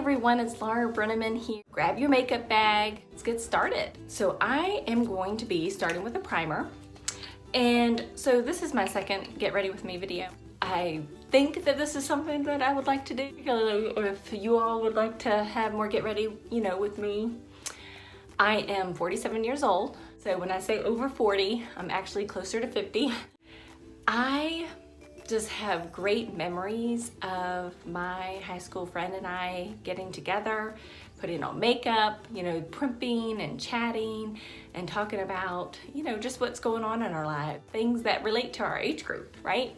everyone, it's Breneman here. Grab your makeup bag, let's get started. So I am going to be starting with a primer. And so this is my second Get Ready With Me video. I think that this is something that I would like to do, or if you all would like to have more Get Ready, with me. I am 47 years old. So when I say over 40, I'm actually closer to 50. I just have great memories of my high school friend and I getting together, putting on makeup, primping and chatting and talking about, just what's going on in our life, things that relate to our age group, right?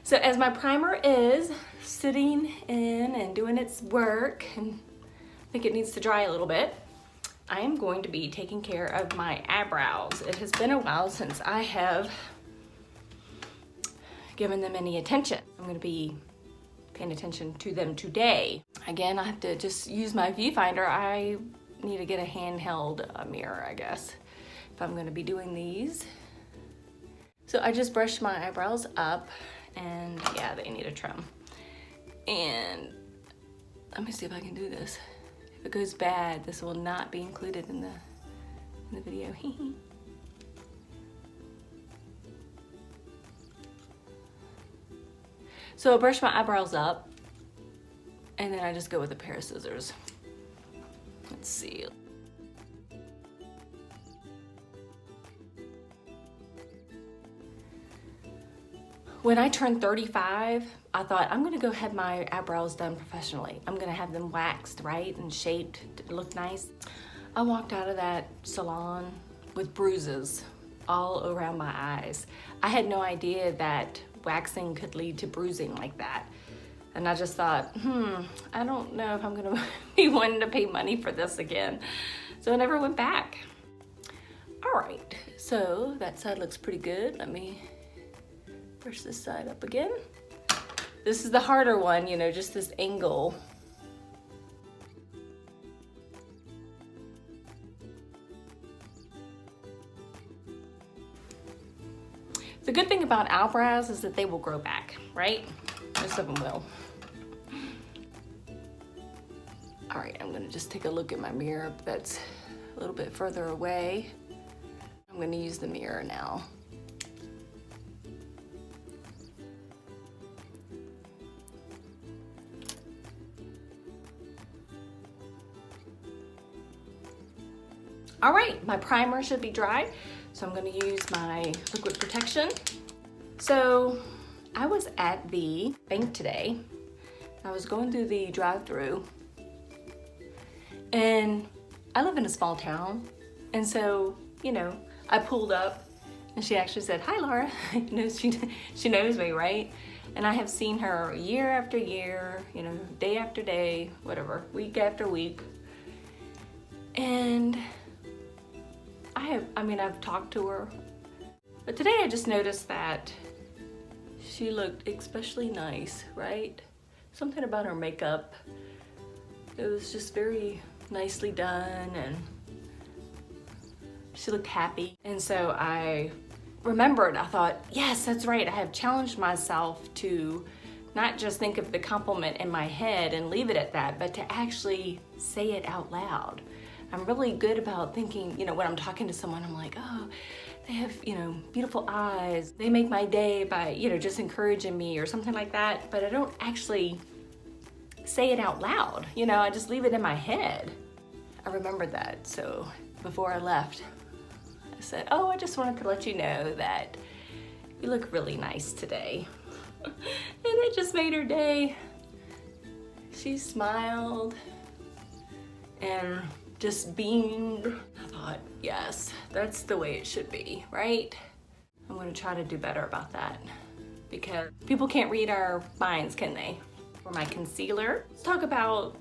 So as my primer is sitting in and doing its work, and I think it needs to dry a little bit, I am going to be taking care of my eyebrows. It has been a while since I have given them any attention. I'm going to be paying attention to them today. Again, I have to just use my viewfinder. I need to get a handheld mirror, I guess, if I'm going to be doing these. So I just brushed my eyebrows up, and yeah, they need a trim. And let me see if I can do this. If it goes bad, this will not be included in the video. So I brush my eyebrows up, and then I just go with a pair of scissors. Let's see. When I turned 35, I thought, I'm gonna go have my eyebrows done professionally. I'm gonna have them waxed, right, and shaped to look nice. I walked out of that salon with bruises all around my eyes. I had no idea that waxing could lead to bruising like that. And I just thought, I don't know if I'm gonna be wanting to pay money for this again. So I never went back. All right, so that side looks pretty good. Let me brush this side up again. This is the harder one, just this angle. The good thing about eyebrows is that they will grow back, right? Most of them will. All right, I'm gonna just take a look at my mirror that's a little bit further away. I'm gonna use the mirror now. All right, my primer should be dry. So I'm gonna use my liquid protection. So I was at the bank today. I was going through the drive-through, and I live in a small town. And so, I pulled up and she actually said, "Hi, Laura." She knows me, right? And I have seen her year after year, day after day, whatever, week after week. And I've talked to her, but today I just noticed that she looked especially nice, right? Something about her makeup. It was just very nicely done, and she looked happy. And so I remembered, I thought, yes, that's right. I have challenged myself to not just think of the compliment in my head and leave it at that, but to actually say it out loud. I'm really good about thinking, when I'm talking to someone, I'm like, oh, they have, beautiful eyes. They make my day by, just encouraging me or something like that. But I don't actually say it out loud. I just leave it in my head. I remembered that. So before I left, I said, oh, I just wanted to let you know that you look really nice today. And it just made her day. She smiled and just beamed. I thought, yes, that's the way it should be, right? I'm gonna try to do better about that, because people can't read our minds, can they? For my concealer, let's talk about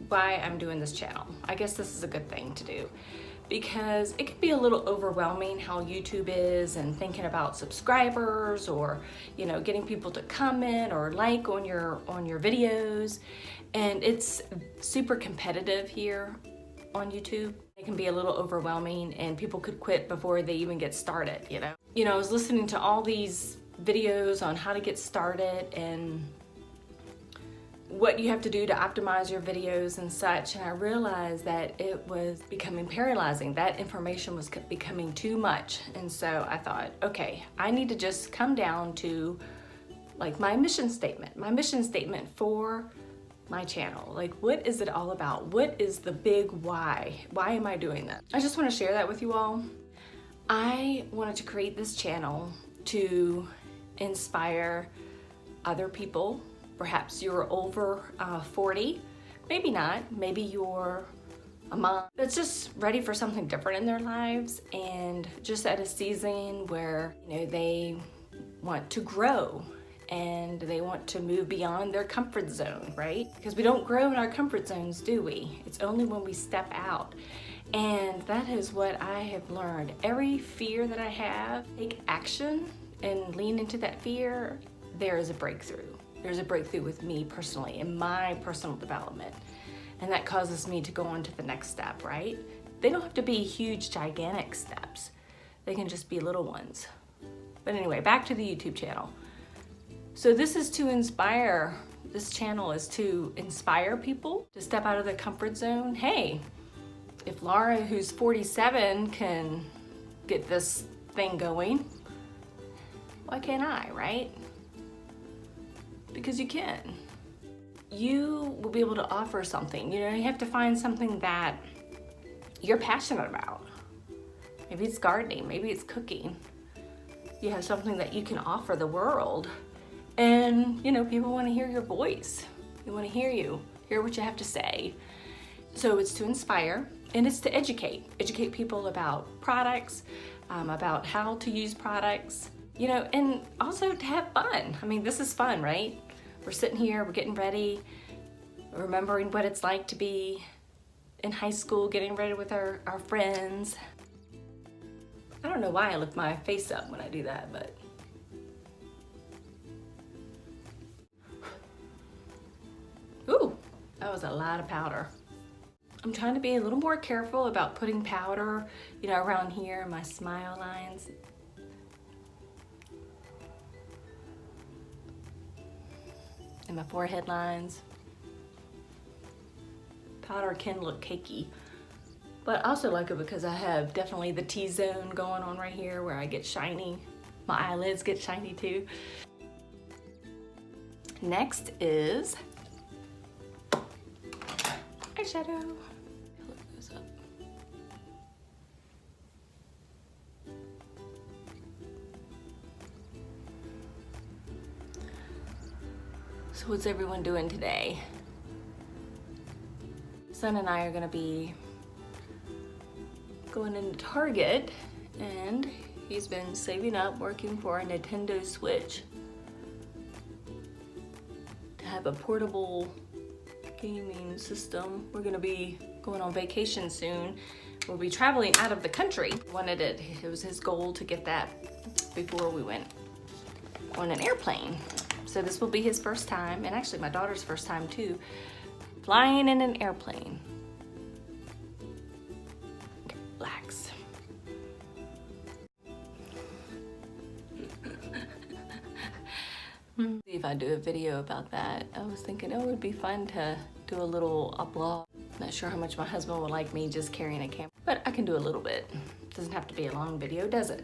why I'm doing this channel. I guess this is a good thing to do, because it can be a little overwhelming how YouTube is, and thinking about subscribers, or getting people to comment or like on your videos. And it's super competitive here on YouTube. It can be a little overwhelming, and people could quit before they even get started, I was listening to all these videos on how to get started, and what you have to do to optimize your videos and such, and I realized that it was becoming paralyzing. That information was becoming too much, and so I thought, okay, I need to just come down to like my mission statement for my channel. Like, what is it all about? What is the big why? Why am I doing that? I just want to share that with you all. I wanted to create this channel to inspire other people. Perhaps you're over 40, maybe not, maybe you're a mom that's just ready for something different in their lives and just at a season where, you know, they want to grow and they want to move beyond their comfort zone, right? Because we don't grow in our comfort zones, do we? It's only when we step out. And that is what I have learned. Every fear that I have, take action and lean into that fear, there is a breakthrough. There's a breakthrough with me personally in my personal development. And that causes me to go on to the next step, right? They don't have to be huge, gigantic steps. They can just be little ones. But anyway, back to the YouTube channel. So this is to inspire, this channel is to inspire people to step out of their comfort zone. Hey, if Laura, who's 47, can get this thing going, why can't I, right? Because you can. You will be able to offer something. You know, you have to find something that you're passionate about. Maybe it's gardening, maybe it's cooking. You have something that you can offer the world. And, you know, people want to hear your voice. They want to hear you, hear what you have to say. So it's to inspire and it's to educate people about products, about how to use products, you know, and also to have fun. I mean, this is fun, right? We're sitting here, we're getting ready, remembering what it's like to be in high school, getting ready with our friends. I don't know why I lift my face up when I do that, but ooh, that was a lot of powder. I'm trying to be a little more careful about putting powder, you know, around here, my smile lines. And my forehead lines. Powder can look cakey, but I also like it because I have definitely the T-zone going on right here where I get shiny. My eyelids get shiny too. Next is eyeshadow. Look this up. So what's everyone doing today? Son and I are gonna be going into Target, and he's been saving up, working for a Nintendo Switch to have a portable gaming system. We're gonna be going on vacation soon. We'll be traveling out of the country. Wanted it was his goal to get that before we went on an airplane. So this will be his first time, and actually my daughter's first time too, flying in an airplane. Okay, relax. See if I do a video about that. I was thinking, oh, it would be fun to do a vlog. Not sure how much my husband would like me just carrying a camera, but I can do a little bit. Doesn't have to be a long video, does it?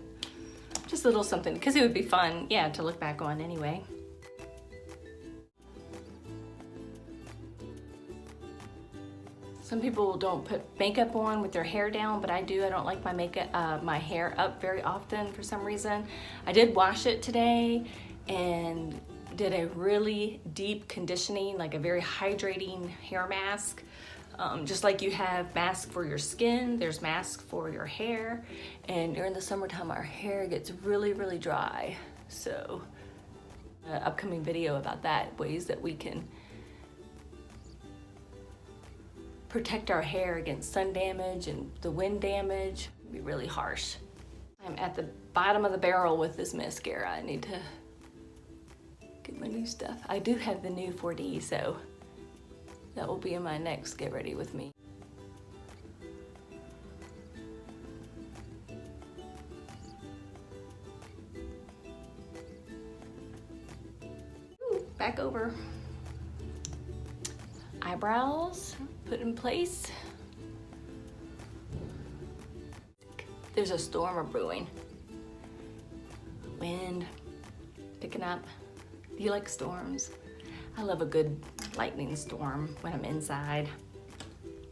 Just a little something, because it would be fun, yeah, to look back on anyway. Some people don't put makeup on with their hair down, but I do. I don't like my makeup, my hair up very often for some reason. I did wash it today and did a really deep conditioning, like a very hydrating hair mask. Just like you have masks for your skin, there's masks for your hair. And during the summertime, our hair gets really, really dry. So, upcoming video about that, ways that we can protect our hair against sun damage and the wind damage. It'd be really harsh. I'm at the bottom of the barrel with this mascara. I need to get my new stuff. I do have the new 4D, so that will be in my next Get Ready With Me. Ooh, back over. eyebrows put in place. There's a storm brewing. Wind picking up. Do you like storms? I love a good lightning storm when I'm inside.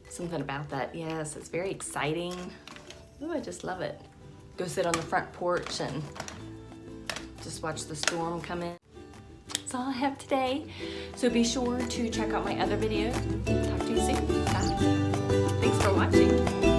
Something about that, yes, it's very exciting. Ooh, I just love it. Go sit on the front porch and just watch the storm come in. That's all I have today. So be sure to check out my other videos. Talk to you soon. Bye. Thanks for watching.